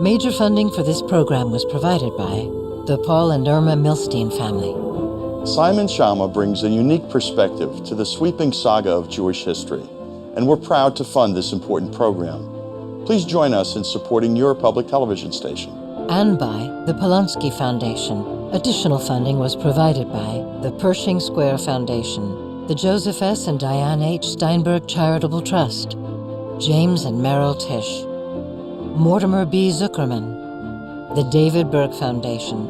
Major funding for this program was provided by the Paul and Irma Milstein family. Simon Schama brings a unique perspective to the sweeping saga of Jewish history, and we're proud to fund this important program. Please join us in supporting your public television station. And by the Polonsky Foundation. Additional funding was provided by the Pershing Square Foundation, the Joseph S. and Diane H. Steinberg Charitable Trust, James and Merrill Tisch, Mortimer B. Zuckerman, the David Berg Foundation,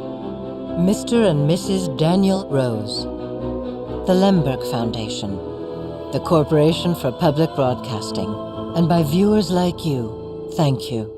Mr. and Mrs. Daniel Rose, the Lemberg Foundation, the Corporation for Public Broadcasting, and by viewers like you, thank you.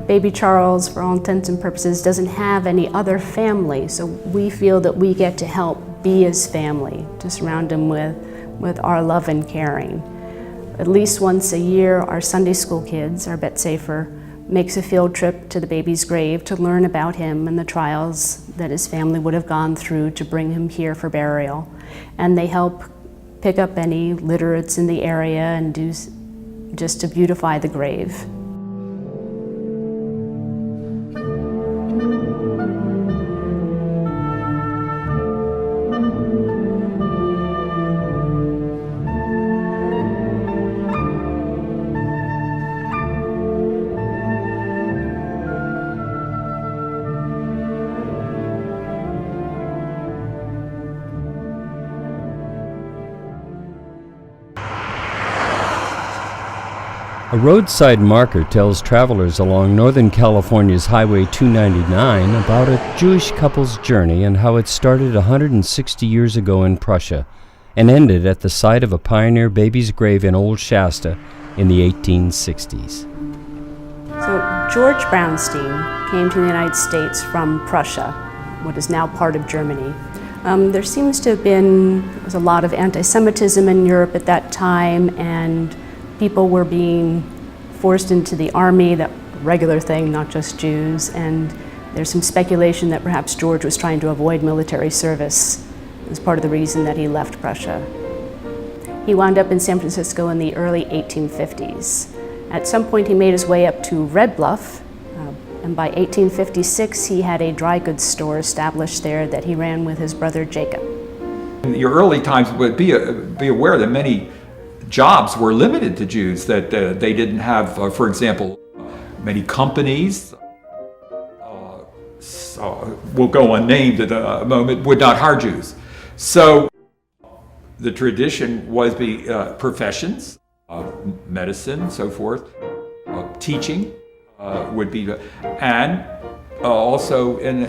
Baby Charles, for all intents and purposes, doesn't have any other family, so we feel that we get to help be his family, to surround him with our love and caring. At least once a year, our Sunday school kids, our Bet Sefer, makes a field trip to the baby's grave to learn about him and the trials that his family would have gone through to bring him here for burial. And they help pick up any litter that's in the area and do just to beautify the grave. A roadside marker tells travelers along Northern California's Highway 299 about a Jewish couple's journey and how it started 160 years ago in Prussia and ended at the site of a pioneer baby's grave in Old Shasta in the 1860s. So George Brownstein came to the United States from Prussia, what is now part of Germany. There seems to have been a lot of anti-Semitism in Europe at that time, and people were being forced into the army, that regular thing, not just Jews, and there's some speculation that perhaps George was trying to avoid military service as part of the reason that he left Prussia. He wound up in San Francisco in the early 1850s. At some point he made his way up to Red Bluff, and by 1856 he had a dry goods store established there that he ran with his brother Jacob. In your early times, would be aware that many jobs were limited to Jews, that they didn't have, for example, many companies, will go unnamed at a moment, would not hire Jews. So the tradition was professions, medicine, so forth, teaching would be, and also in,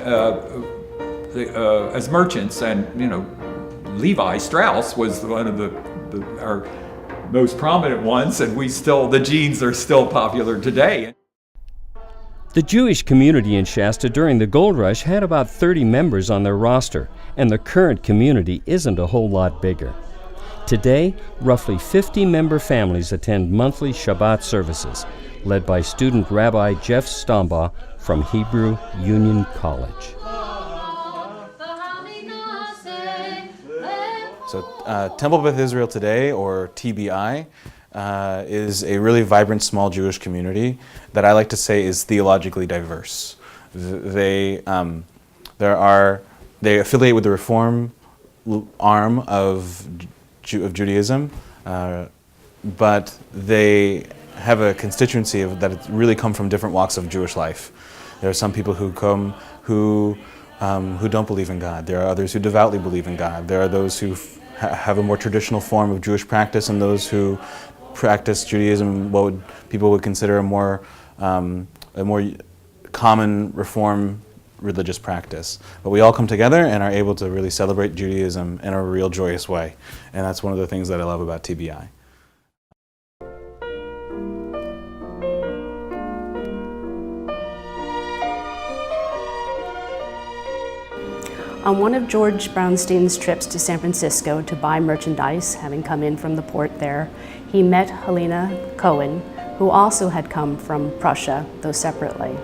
as merchants, and Levi Strauss was one of our most prominent ones, and the jeans are still popular today. The Jewish community in Shasta during the gold rush had about 30 members on their roster, and the current community isn't a whole lot bigger. Today, roughly 50 member families attend monthly Shabbat services, led by student Rabbi Jeff Stombaugh from Hebrew Union College. So Temple Beth Israel Today, or TBI, is a really vibrant small Jewish community that I like to say is theologically diverse. They affiliate with the Reform arm of Judaism, but they have a constituency that really come from different walks of Jewish life. There are some people who come who don't believe in God. There are others who devoutly believe in God. There are those who have a more traditional form of Jewish practice, and those who practice Judaism, what people would consider a more common Reform religious practice. But we all come together and are able to really celebrate Judaism in a real joyous way. And that's one of the things that I love about TBI. On one of George Brownstein's trips to San Francisco to buy merchandise, having come in from the port there, he met Helena Cohen, who also had come from Prussia, though separately.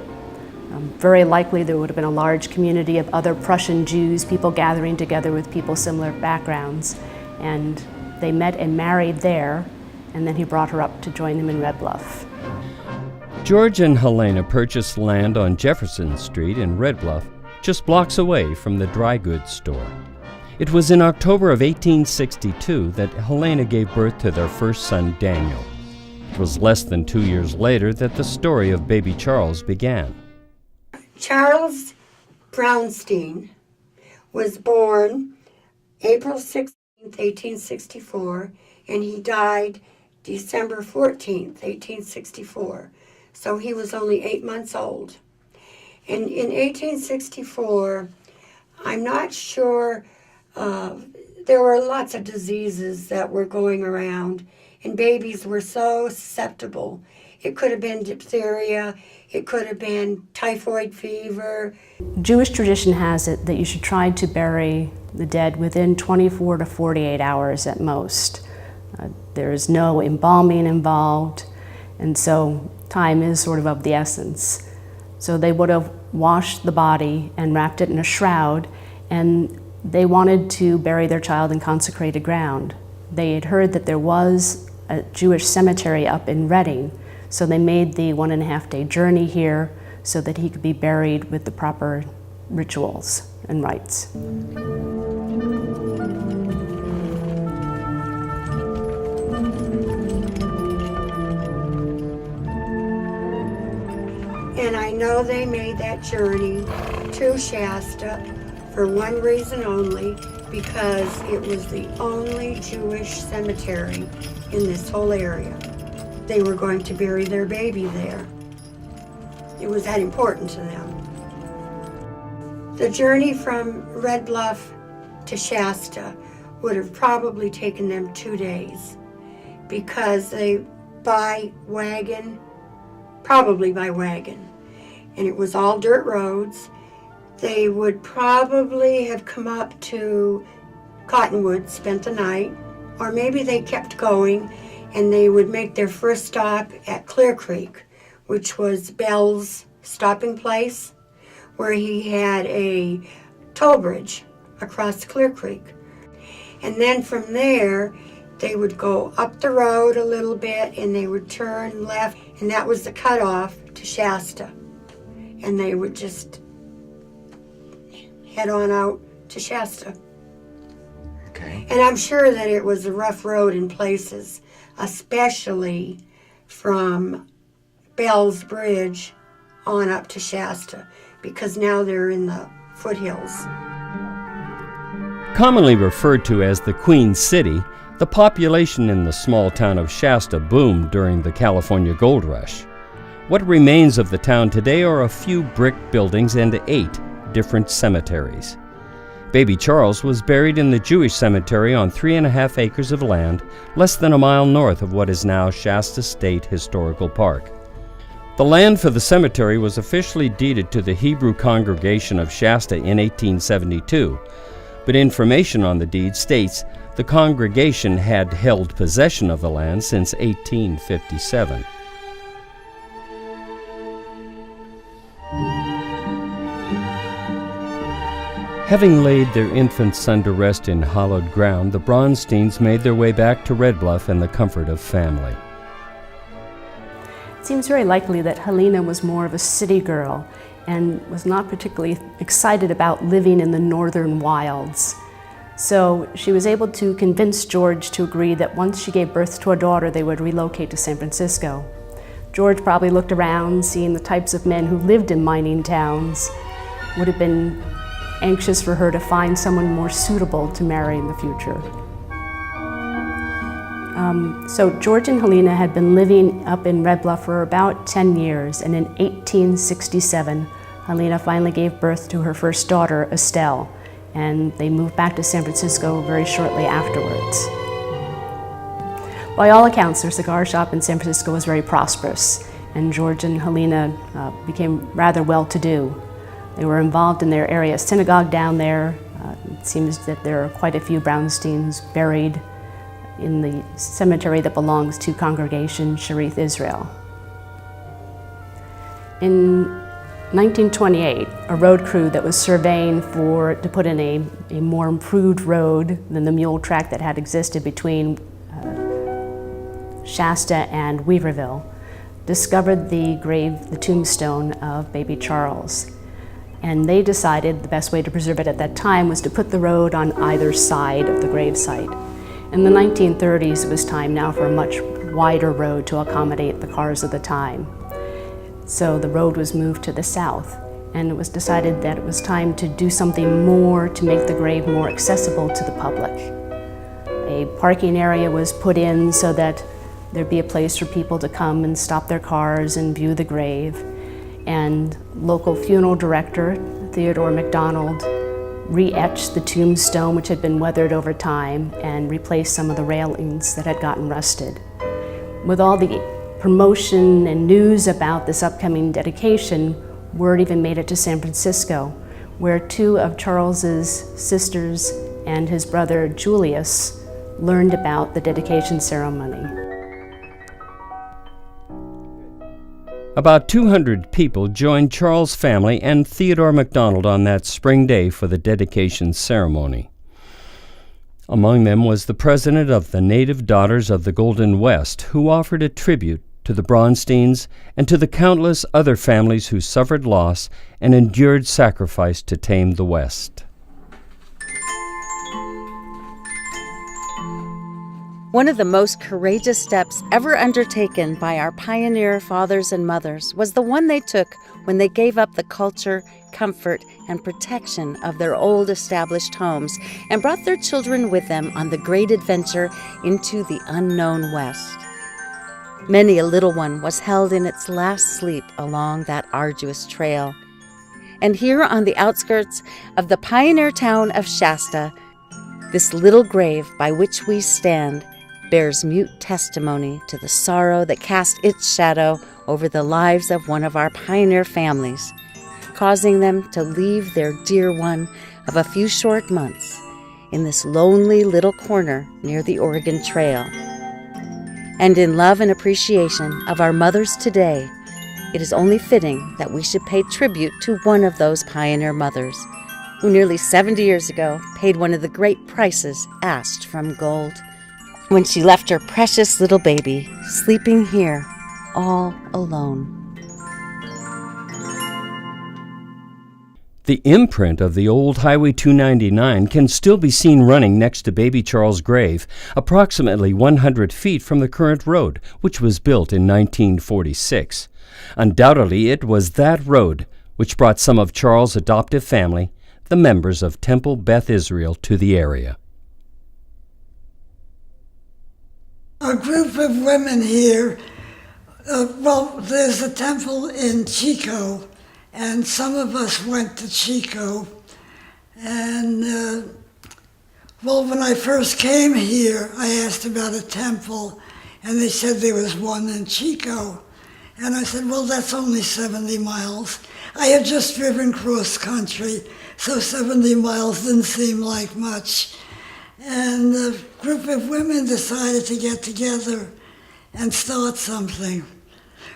Very likely there would have been a large community of other Prussian Jews, people gathering together with people similar backgrounds. And they met and married there, and then he brought her up to join him in Red Bluff. George and Helena purchased land on Jefferson Street in Red Bluff, just blocks away from the dry goods store. It was in October of 1862 that Helena gave birth to their first son, Daniel. It was less than 2 years later that the story of baby Charles began. Charles Brownstein was born April 16th, 1864, and he died December 14th, 1864. So he was only 8 months old. And in 1864, I'm not sure, there were lots of diseases that were going around, and babies were so susceptible. It could have been diphtheria, it could have been typhoid fever. Jewish tradition has it that you should try to bury the dead within 24 to 48 hours at most. There is no embalming involved, and so time is sort of the essence. So they would have washed the body and wrapped it in a shroud, and they wanted to bury their child in consecrated ground. They had heard that there was a Jewish cemetery up in Reading, so they made the 1.5 day journey here so that he could be buried with the proper rituals and rites. And I know they made that journey to Shasta for one reason only, because it was the only Jewish cemetery in this whole area. They were going to bury their baby there. It was that important to them. The journey from Red Bluff to Shasta would have probably taken them 2 days, because they, by wagon, probably by wagon, and it was all dirt roads. They would probably have come up to Cottonwood, spent the night, or maybe they kept going and they would make their first stop at Clear Creek, which was Bell's stopping place, where he had a toll bridge across Clear Creek. And then from there, they would go up the road a little bit and they would turn left, and that was the cutoff to Shasta. And they would just head on out to Shasta. Okay. And I'm sure that it was a rough road in places, especially from Bell's Bridge on up to Shasta, because now they're in the foothills. Commonly referred to as the Queen City, the population in the small town of Shasta boomed during the California Gold Rush. What remains of the town today are a few brick buildings and 8 different cemeteries. Baby Charles was buried in the Jewish cemetery on 3.5 acres of land, less than a mile north of what is now Shasta State Historical Park. The land for the cemetery was officially deeded to the Hebrew Congregation of Shasta in 1872, but information on the deed states the congregation had held possession of the land since 1857. Having laid their infant son to rest in hallowed ground, the Bronsteins made their way back to Red Bluff in the comfort of family. It seems very likely that Helena was more of a city girl and was not particularly excited about living in the northern wilds. So she was able to convince George to agree that once she gave birth to a daughter, they would relocate to San Francisco. George probably looked around, seeing the types of men who lived in mining towns, would have been anxious for her to find someone more suitable to marry in the future. So George and Helena had been living up in Red Bluff for about 10 years, and in 1867, Helena finally gave birth to her first daughter, Estelle, and they moved back to San Francisco very shortly afterwards. By all accounts, their cigar shop in San Francisco was very prosperous, and George and Helena became rather well-to-do. They were involved in their area synagogue down there. It seems that there are quite a few Brownsteins buried in the cemetery that belongs to Congregation Sharith Israel. In 1928, a road crew that was surveying to put in a more improved road than the mule track that had existed between Shasta and Weaverville discovered the tombstone of baby Charles. And they decided the best way to preserve it at that time was to put the road on either side of the gravesite. In the 1930s, it was time now for a much wider road to accommodate the cars of the time. So the road was moved to the south, and it was decided that it was time to do something more to make the grave more accessible to the public. A parking area was put in so that there'd be a place for people to come and stop their cars and view the grave. And local funeral director, Theodore McDonald, re-etched the tombstone, which had been weathered over time, and replaced some of the railings that had gotten rusted. With all the promotion and news about this upcoming dedication, word even made it to San Francisco, where two of Charles's sisters and his brother Julius learned about the dedication ceremony. About 200 people joined Charles' family and Theodore McDonald on that spring day for the dedication ceremony. Among them was the president of the Native Daughters of the Golden West, who offered a tribute to the Bronsteins and to the countless other families who suffered loss and endured sacrifice to tame the West. One of the most courageous steps ever undertaken by our pioneer fathers and mothers was the one they took when they gave up the culture, comfort, and protection of their old established homes and brought their children with them on the great adventure into the unknown West. Many a little one was held in its last sleep along that arduous trail. And here on the outskirts of the pioneer town of Shasta, this little grave by which we stand bears mute testimony to the sorrow that cast its shadow over the lives of one of our pioneer families, causing them to leave their dear one of a few short months in this lonely little corner near the Oregon Trail. And in love and appreciation of our mothers today, it is only fitting that we should pay tribute to one of those pioneer mothers, who nearly 70 years ago paid one of the great prices asked from gold, when she left her precious little baby sleeping here all alone. The imprint of the old Highway 299 can still be seen running next to baby Charles' grave, approximately 100 feet from the current road, which was built in 1946. Undoubtedly, it was that road which brought some of Charles' adoptive family, the members of Temple Beth Israel, to the area. A group of women here, there's a temple in Chico, and some of us went to Chico. And, when I first came here, I asked about a temple, and they said there was one in Chico. And I said, well, that's only 70 miles. I had just driven cross country, so 70 miles didn't seem like much. And a group of women decided to get together and start something.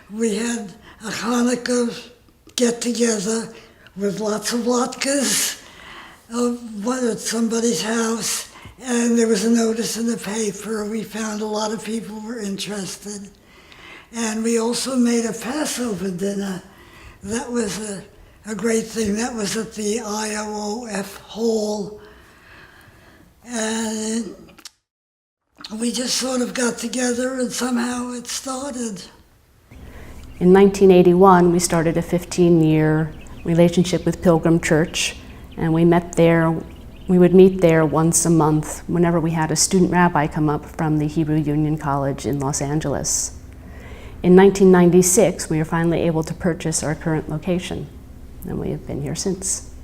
We had a Hanukkah get-together with lots of latkes at somebody's house, and there was a notice in the paper. We found a lot of people were interested. And we also made a Passover dinner. That was a great thing. That was at the IOOF Hall. And we just sort of got together and somehow it started. In 1981, we started a 15-year relationship with Pilgrim Church, and we would meet there once a month whenever we had a student rabbi come up from the Hebrew Union College in Los Angeles. In 1996, we were finally able to purchase our current location, and we have been here since.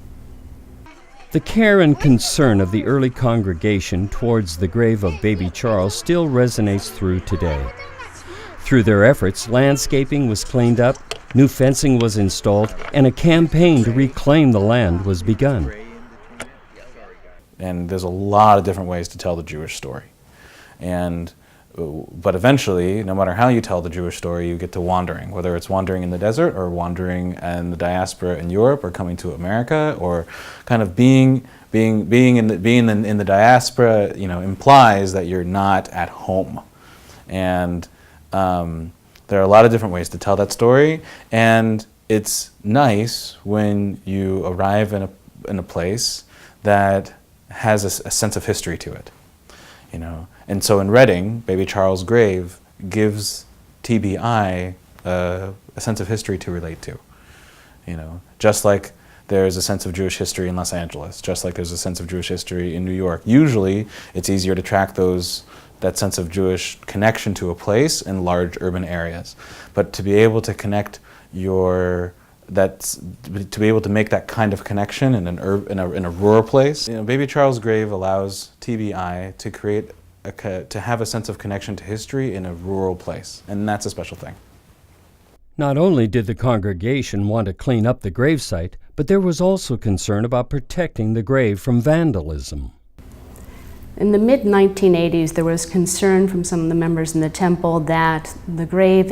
The care and concern of the early congregation towards the grave of baby Charles still resonates through today. Through their efforts, landscaping was cleaned up, new fencing was installed, and a campaign to reclaim the land was begun. And there's a lot of different ways to tell the Jewish story. And but eventually, no matter how you tell the Jewish story, you get to wandering, whether it's wandering in the desert or wandering in the diaspora in Europe or coming to America, or kind of being in the diaspora, implies that you're not at home. And there are a lot of different ways to tell that story, and it's nice when you arrive in a place that has a sense of history to it, And so in Reading, Baby Charles' grave gives TBI a sense of history to relate to, just like there's a sense of Jewish history in Los Angeles, just like there's a sense of Jewish history in New York. Usually, it's easier to track that sense of Jewish connection to a place in large urban areas. But to be able to connect to be able to make that kind of connection in a rural place, Baby Charles' grave allows TBI to create to have a sense of connection to history in a rural place, and that's a special thing. Not only did the congregation want to clean up the gravesite, but there was also concern about protecting the grave from vandalism. In the mid-1980s, there was concern from some of the members in the temple that the grave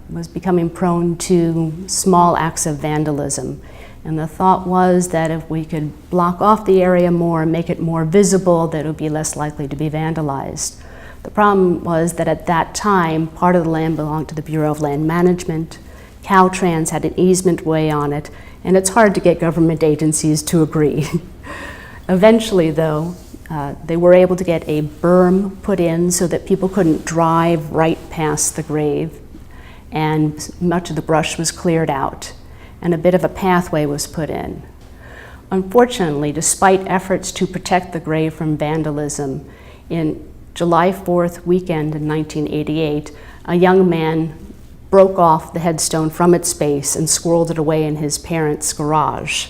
was becoming prone to small acts of vandalism. And the thought was that if we could block off the area more and make it more visible, that it would be less likely to be vandalized. The problem was that at that time, part of the land belonged to the Bureau of Land Management. Caltrans had an easement way on it, and it's hard to get government agencies to agree. Eventually, though, they were able to get a berm put in so that people couldn't drive right past the grave, and much of the brush was cleared out, and a bit of a pathway was put in. Unfortunately, despite efforts to protect the grave from vandalism, in July 4th weekend in 1988, a young man broke off the headstone from its base and squirreled it away in his parents' garage.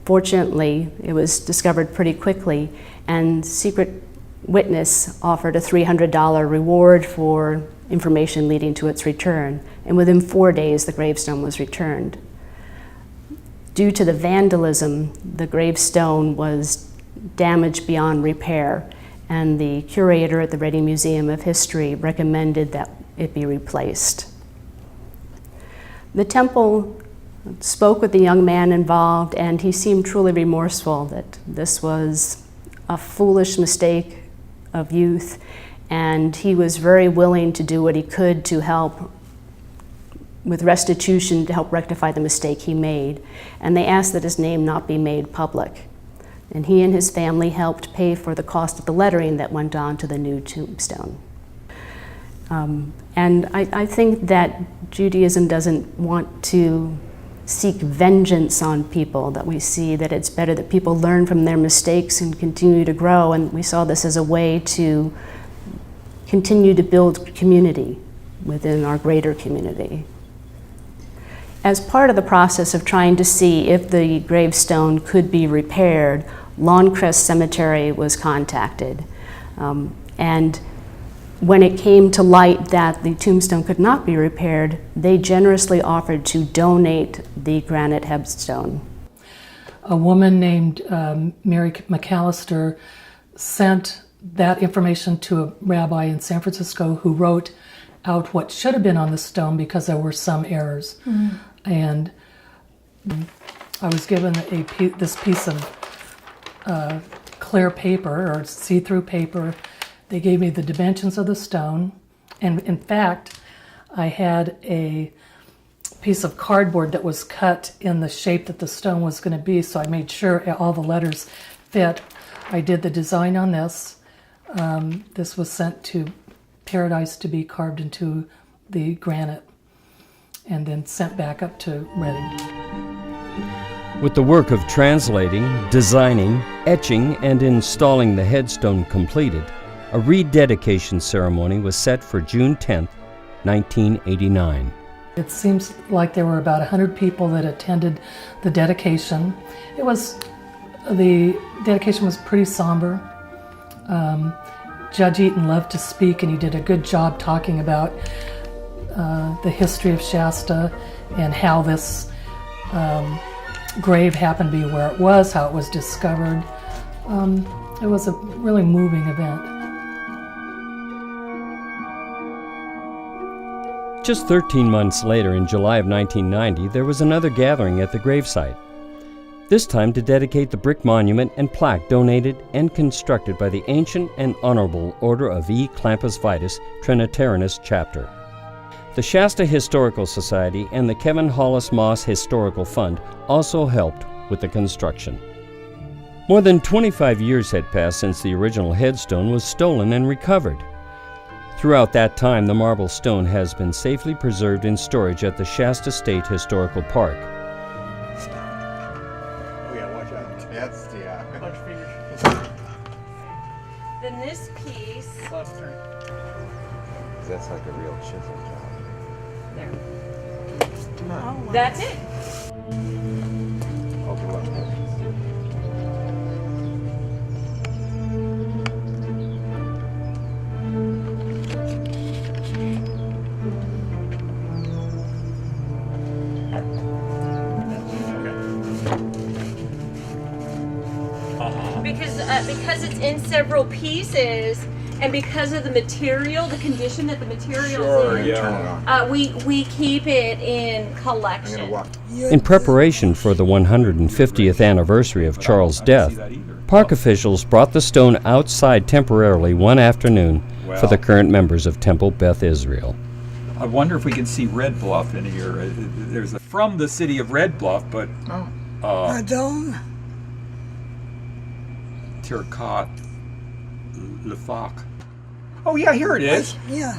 Fortunately, it was discovered pretty quickly, and Secret Witness offered a $300 reward for information leading to its return, and within 4 days the gravestone was returned. Due to the vandalism, the gravestone was damaged beyond repair, and the curator at the Reading Museum of History recommended that it be replaced. The temple spoke with the young man involved, and he seemed truly remorseful that this was a foolish mistake of youth, and he was very willing to do what he could to help with restitution to help rectify the mistake he made. And they asked that his name not be made public. And he and his family helped pay for the cost of the lettering that went on to the new tombstone. And I think that Judaism doesn't want to seek vengeance on people, that we see that it's better that people learn from their mistakes and continue to grow, and we saw this as a way to continue to build community within our greater community. As part of the process of trying to see if the gravestone could be repaired, Lawncrest Cemetery was contacted, and when it came to light that the tombstone could not be repaired, they generously offered to donate the granite headstone. A woman named Mary McAllister sent that information to a rabbi in San Francisco who wrote out what should have been on the stone because there were some errors. Mm-hmm. And I was given this piece of clear paper or see-through paper. They gave me the dimensions of the stone, and in fact, I had a piece of cardboard that was cut in the shape that the stone was going to be, so I made sure all the letters fit. I did the design on this. This was sent to Paradise to be carved into the granite, and then sent back up to Reading. With the work of translating, designing, etching, and installing the headstone completed, a rededication ceremony was set for June 10, 1989. It seems like there were about 100 people that attended the dedication. The dedication was pretty somber. Judge Eaton loved to speak, and he did a good job talking about the history of Shasta and how this grave happened to be where it was, how it was discovered. It was a really moving event. Just 13 months later, in July of 1990, there was another gathering at the gravesite, this time to dedicate the brick monument and plaque donated and constructed by the Ancient and Honorable Order of E. Clampus Vitus Trinitaris Chapter. The Shasta Historical Society and the Kevin Hollis Moss Historical Fund also helped with the construction. More than 25 years had passed since the original headstone was stolen and recovered. Throughout that time, the marble stone has been safely preserved in storage at the Shasta State Historical Park. Then this piece. That's like a real chisel job. There. That's it. Overlook this. Because it's in several pieces, and because of the material, the condition that the material's in, we keep it in collection. In preparation for the 150th anniversary of Charles' death, park officials brought the stone outside temporarily one afternoon for the current members of Temple Beth Israel. I wonder if we can see Red Bluff in here. There's from the city of Red Bluff, but Pardon? Tirkat Lefak. Oh yeah, here it is. Yeah.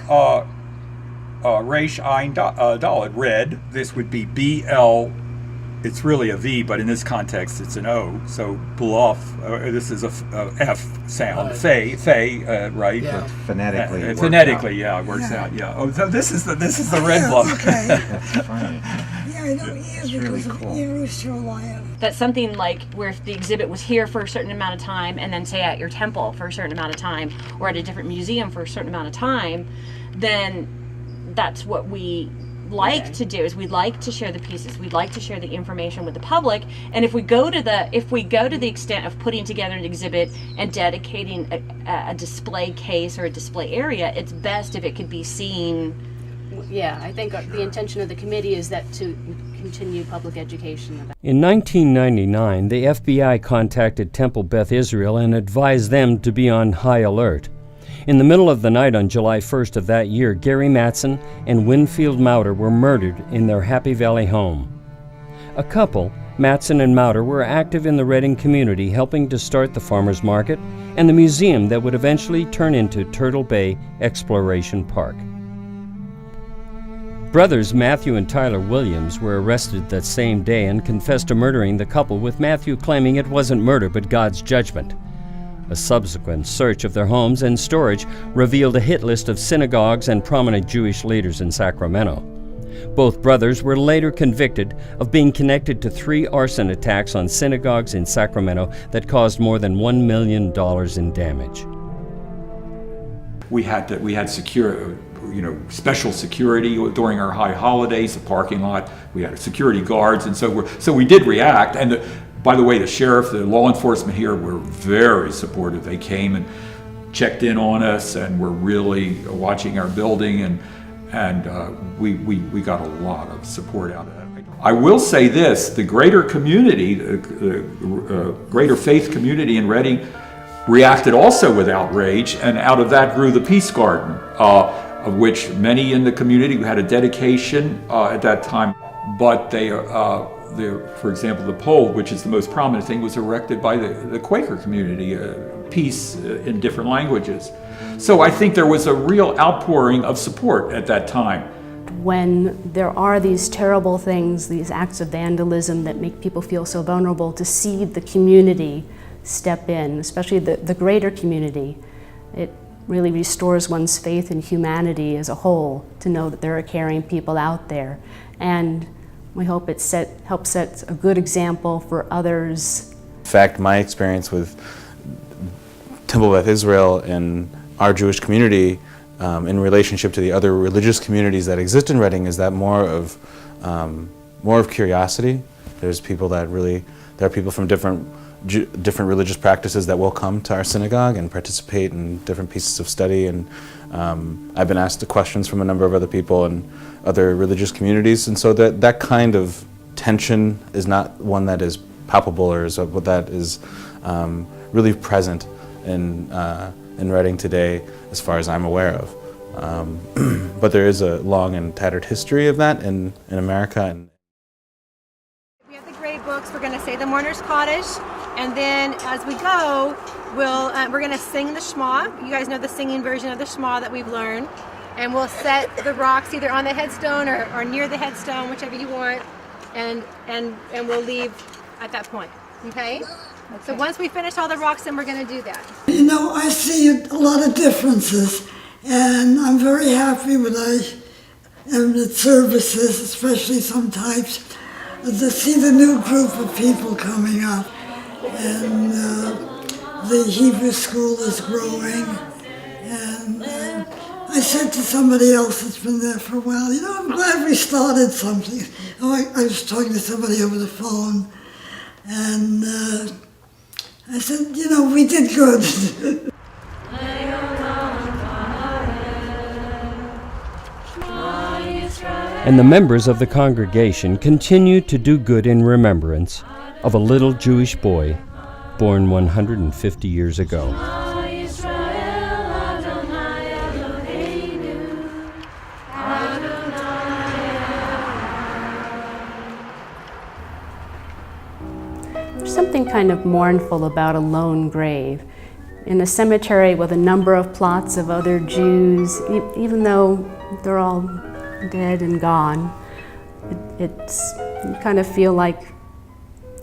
Reish Ein Dalet, red. This would be BL. It's really a V, but in this context, it's an O. So bluff. This is a F sound. Fey, right? Yeah. But phonetically, it phonetically, it works out. Yeah. Oh, so this is the red bluff. Okay. That's funny. Yeah, I know he is because of Yerushalayim. That's something like where if the exhibit was here for a certain amount of time, and then say at your temple for a certain amount of time, or at a different museum for a certain amount of time, then that's what we like to do, is we like to share the pieces, we'd like to share the information with the public. And if we go to the extent of putting together an exhibit and dedicating a display case or a display area, it's best if it could be seen. Yeah, I think the intention of the committee is that to continue public education. In 1999, the FBI contacted Temple Beth Israel and advised them to be on high alert. In the middle of the night on July 1st of that year, Gary Matson and Winfield Mauter were murdered in their Happy Valley home. A couple, Matson and Mauter, were active in the Redding community, helping to start the farmers market and the museum that would eventually turn into Turtle Bay Exploration Park. Brothers Matthew and Tyler Williams were arrested that same day and confessed to murdering the couple, with Matthew claiming it wasn't murder but God's judgment. A subsequent search of their homes and storage revealed a hit list of synagogues and prominent Jewish leaders in Sacramento. Both brothers were later convicted of being connected to 3 arson attacks on synagogues in Sacramento that caused more than $1 million in damage. We had special security during our high holidays, the parking lot. We had security guards, and so we did react. And by the way, the sheriff, the law enforcement here were very supportive. They came and checked in on us and were really watching our building, and we got a lot of support out of that. I will say this, the greater community, the greater faith community in Redding reacted also with outrage, and out of that grew the Peace Garden, of which many in the community had a dedication at that time, but for example, the pole, which is the most prominent thing, was erected by the Quaker community, peace in different languages. So I think there was a real outpouring of support at that time. When there are these terrible things, these acts of vandalism that make people feel so vulnerable, to see the community step in, especially the greater community, it really restores one's faith in humanity as a whole, to know that there are caring people out there. And we hope it helps set a good example for others. In fact, my experience with Temple Beth Israel and our Jewish community in relationship to the other religious communities that exist in Redding is that more of curiosity There are people from different religious practices that will come to our synagogue and participate in different pieces of study. And I've been asked questions from a number of other people in other religious communities. And so that kind of tension is not one that is palpable or that is really present in Reading today, as far as I'm aware of. But there is a long and tattered history of that in America. We have the grade books. We're going to say the Mourner's Kaddish, and then as we go, we're going to sing the Shema. You guys know the singing version of the Shema that we've learned, and we'll set the rocks either on the headstone or near the headstone, whichever you want, and we'll leave at that point. Okay? So once we finish all the rocks, then we're going to do that. You know, I see a lot of differences, and I'm very happy when I am at services, especially sometimes, to see the new group of people coming up. And the Hebrew school is growing. And I said to somebody else that's been there for a while, you know, I'm glad we started something. I was talking to somebody over the phone, and I said, you know, we did good. And the members of the congregation continue to do good in remembrance of a little Jewish boy born 150 years ago. There's something kind of mournful about a lone grave. In a cemetery with a number of plots of other Jews, even though they're all dead and gone, you kind of feel like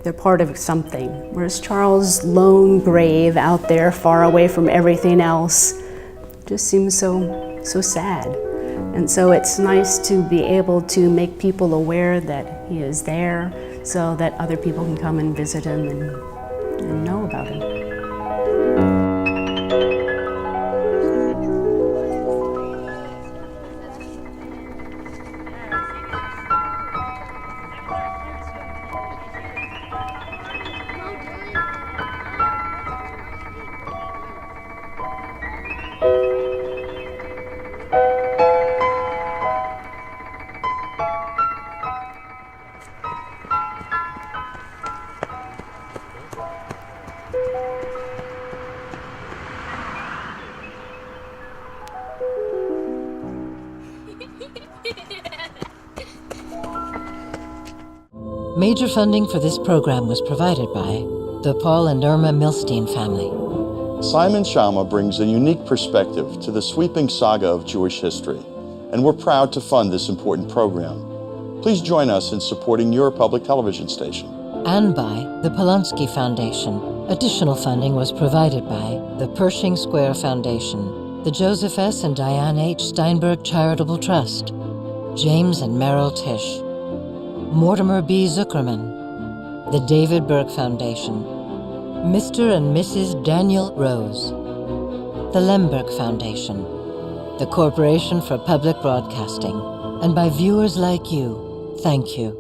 they're part of something. Whereas Charles' lone grave out there, far away from everything else, just seems so sad. And so it's nice to be able to make people aware that he is there, so that other people can come and visit him and know about him. Major funding for this program was provided by the Paul and Irma Milstein family. Simon Schama brings a unique perspective to the sweeping saga of Jewish history, and we're proud to fund this important program. Please join us in supporting your public television station. And by the Polanski Foundation. Additional funding was provided by the Pershing Square Foundation, the Joseph S. and Diane H. Steinberg Charitable Trust, James and Merrill Tisch, Mortimer B. Zuckerman, the David Burke Foundation, Mr. and Mrs. Daniel Rose, the Lemberg Foundation, the Corporation for Public Broadcasting, and by viewers like you, thank you.